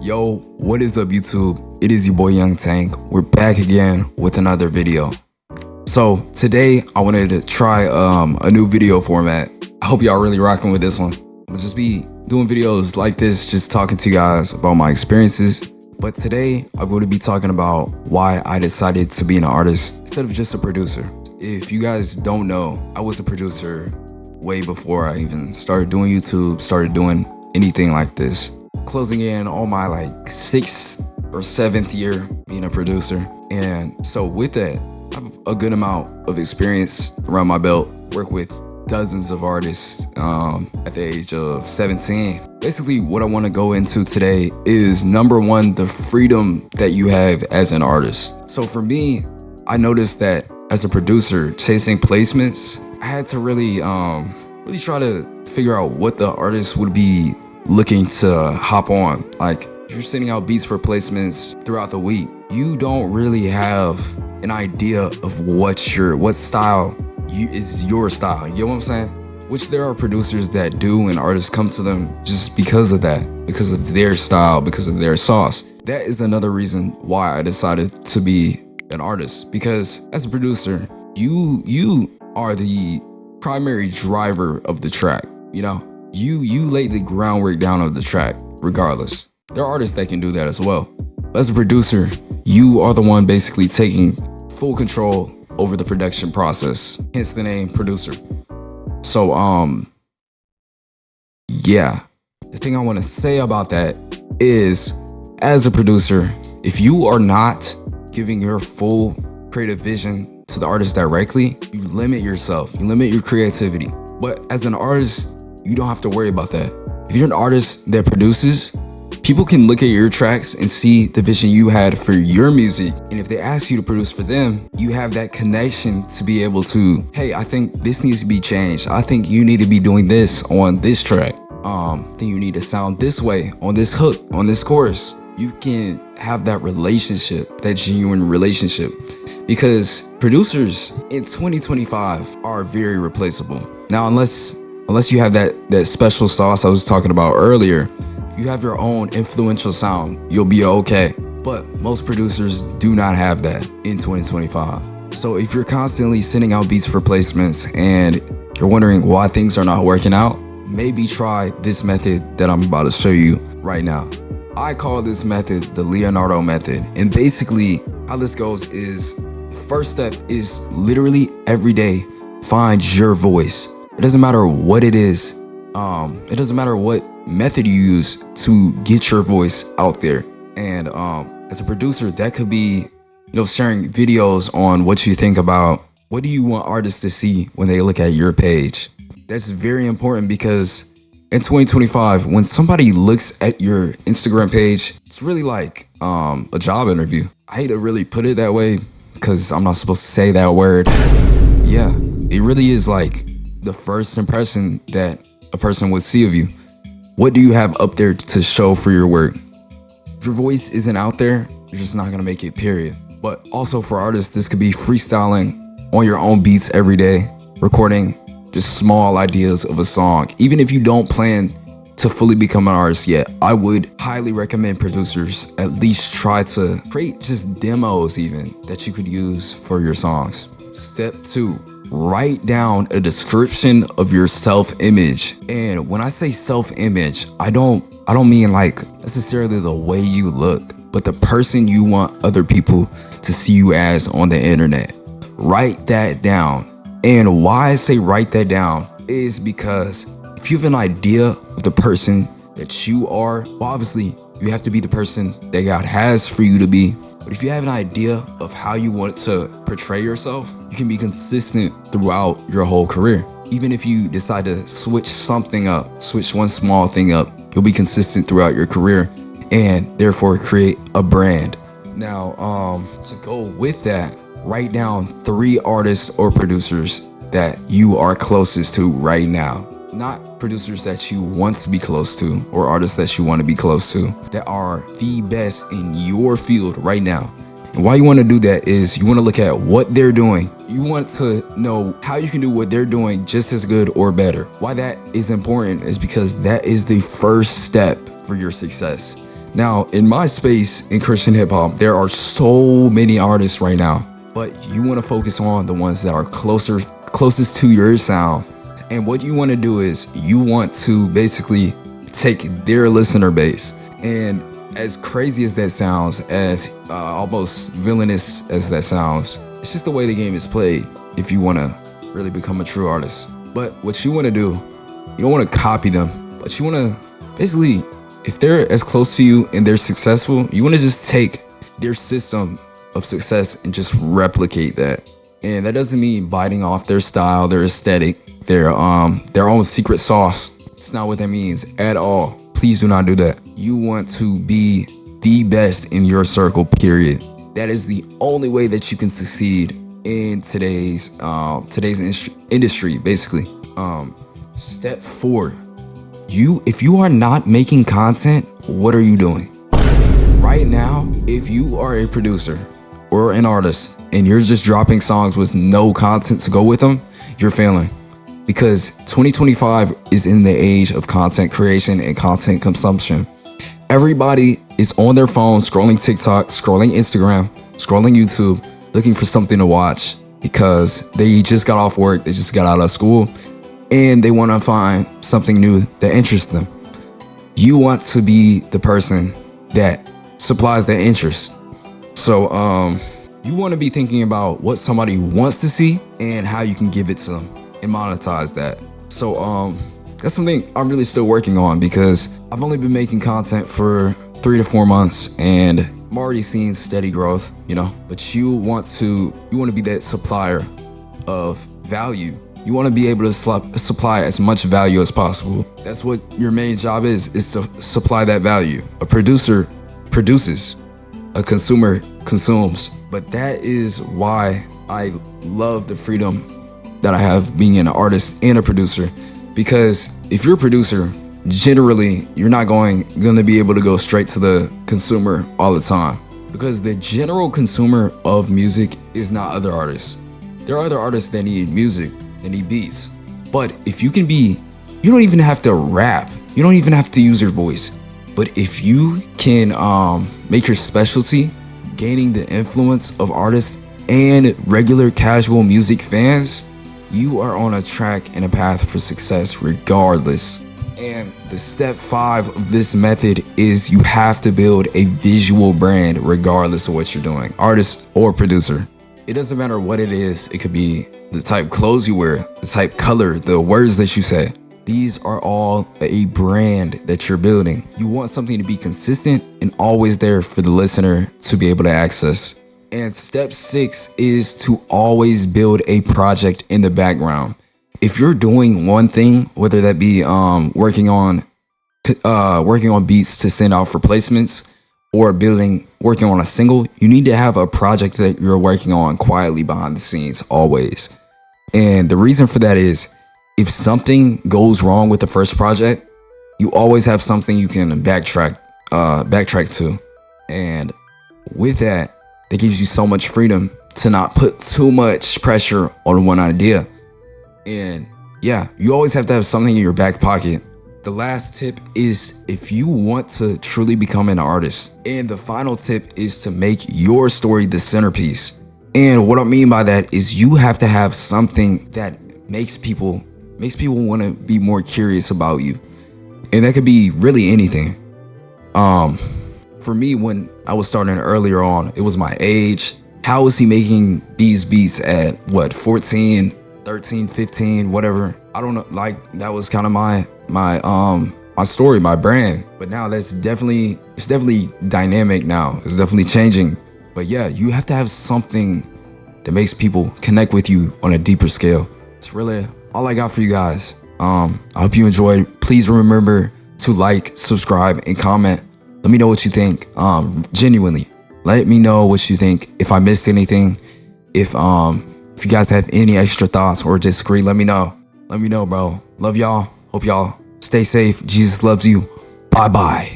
Yo, what is up YouTube? It is your boy Young Tank. We're back again with another video. So today I wanted to try a new video format. I hope y'all really rocking with this one. I'm gonna just be doing videos like this, just talking to you guys about my experiences. But today I'm going to be talking about why I decided to be an artist instead of just a producer. If you guys don't know, I was a producer way before I even started doing YouTube, started doing anything like this. Closing in on my like 6th or 7th year being a producer. And so with that, I have a good amount of experience around my belt. Work with dozens of artists at the age of 17. Basically, what I want to go into today is number one, the freedom that you have as an artist. So for me, I noticed that as a producer chasing placements, I had to really try to figure out what the artist would be looking to hop on. Like, if you're sending out beats for placements throughout the week, you don't really have an idea of what style is your style. You know what I'm saying? Which there are producers that do, and artists come to them just because of that, because of their style, because of their sauce. That is another reason why I decided to be an artist, because as a producer, you are the primary driver of the track. You know, you lay the groundwork down of the track regardless. There are artists that can do that as well. As a producer, you are the one basically taking full control over the production process, hence the name producer. So yeah, the thing I want to say about that is, as a producer, if you are not giving your full creative vision to the artist directly, you limit yourself, you limit your creativity. But as an artist, you don't have to worry about that. If you're an artist that produces, people can look at your tracks and see the vision you had for your music. And if they ask you to produce for them, you have that connection to be able to, hey, I think this needs to be changed. I think you need to be doing this on this track. I think you need to sound this way on this hook, on this chorus. You can have that relationship, that genuine relationship. Because producers in 2025 are very replaceable. Now, unless you have that special sauce I was talking about earlier, you have your own influential sound, you'll be okay. But most producers do not have that in 2025. So if you're constantly sending out beats for placements and you're wondering why things are not working out, maybe try this method that I'm about to show you right now. I call this method the Leonardo method. And basically how this goes is, first step is literally every day, find your voice. It doesn't matter what it is. It doesn't matter what method you use to get your voice out there. And as a producer, that could be, sharing videos on what you think about, what do you want artists to see when they look at your page. That's very important, because in 2025, when somebody looks at your Instagram page, it's really like a job interview. I hate to really put it that way because I'm not supposed to say that word. Yeah, it really is like the first impression that a person would see of you. What do you have up there to show for your work? If your voice isn't out there, you're just not gonna make it, period. But also for artists, this could be freestyling on your own beats every day, recording just small ideas of a song. Even if you don't plan to fully become an artist yet, I would highly recommend producers at least try to create just demos even that you could use for your songs. Step 2. Write down a description of your self-image. And when I say self-image, I don't mean like necessarily the way you look, but the person you want other people to see you as on the internet. Write that down. And why I say write that down is because if you have an idea of the person that you are, well, obviously you have to be the person that God has for you to be. But if you have an idea of how you want to portray yourself, you can be consistent throughout your whole career. Even if you decide to switch something up, switch one small thing up, you'll be consistent throughout your career and therefore create a brand. Now, to go with that, write down 3 artists or producers that you are closest to right now. Not producers that you want to be close to or artists that you want to be close to, that are the best in your field right now. And why you want to do that is you want to look at what they're doing. You want to know how you can do what they're doing just as good or better. Why that is important is because that is the first step for your success. Now, in my space in Christian hip hop, there are so many artists right now, but you want to focus on the ones that are closest to your sound. And what you want to do is you want to basically take their listener base. And as crazy as that sounds, as almost villainous as that sounds, it's just the way the game is played if you want to really become a true artist. But what you want to do, you don't want to copy them, but you want to basically, if they're as close to you and they're successful, you want to just take their system of success and just replicate that. And that doesn't mean biting off their style, their aesthetic, their own secret sauce. It's not what that means at all. Please do not do that. You want to be the best in your circle, period. That is the only way that you can succeed in today's industry, basically. Step 4. If you are not making content, what are you doing? Right now, if you are a producer or an artist and you're just dropping songs with no content to go with them, you're failing. Because 2025 is in the age of content creation and content consumption. Everybody is on their phone scrolling TikTok, scrolling Instagram, scrolling YouTube, looking for something to watch because they just got off work, they just got out of school, and they want to find something new that interests them. You want to be the person that supplies that interest. So you want to be thinking about what somebody wants to see and how you can give it to them and monetize that. So that's something I'm really still working on because I've only been making content for 3 to 4 months and I'm already seeing steady growth, but you want to be that supplier of value. You want to be able to supply as much value as possible. That's what your main job is to supply that value. A producer produces, a consumer consumes. But that is why I love the freedom that I have being an artist and a producer. Because if you're a producer, generally you're not going to be able to go straight to the consumer all the time. Because the general consumer of music is not other artists. There are other artists that need music, that need beats. But if you can you don't even have to rap. You don't even have to use your voice. But if you can make your specialty gaining the influence of artists and regular casual music fans, you are on a track and a path for success regardless. And the step 5 of this method is you have to build a visual brand regardless of what you're doing, artist or producer. It doesn't matter what it is. It could be the type of clothes you wear, the type color, the words that you say. These are all a brand that you're building. You want something to be consistent and always there for the listener to be able to access. And step 6 is to always build a project in the background. If you're doing one thing, whether that be working on beats to send out for placements or working on a single, you need to have a project that you're working on quietly behind the scenes always. And the reason for that is if something goes wrong with the first project, you always have something you can backtrack to. And with that gives you so much freedom to not put too much pressure on one idea. And yeah, you always have to have something in your back pocket. The last tip is if you want to truly become an artist. And the final tip is to make your story the centerpiece. And what I mean by that is you have to have something that makes people want to be more curious about you. And that could be really anything. For me, when I was starting earlier on, it was my age. How was he making these beats at 14, 13, 15, whatever? I don't know. Like that was kind of my story, my brand. But now it's definitely dynamic now. It's definitely changing. But yeah, you have to have something that makes people connect with you on a deeper scale. It's really all I got for you guys. I hope you enjoyed. Please remember to like, subscribe, and comment. Let me know what you think. Genuinely, let me know what you think. If I missed anything, if you guys have any extra thoughts or disagree, let me know. Let me know, bro. Love y'all. Hope y'all stay safe. Jesus loves you. Bye-bye.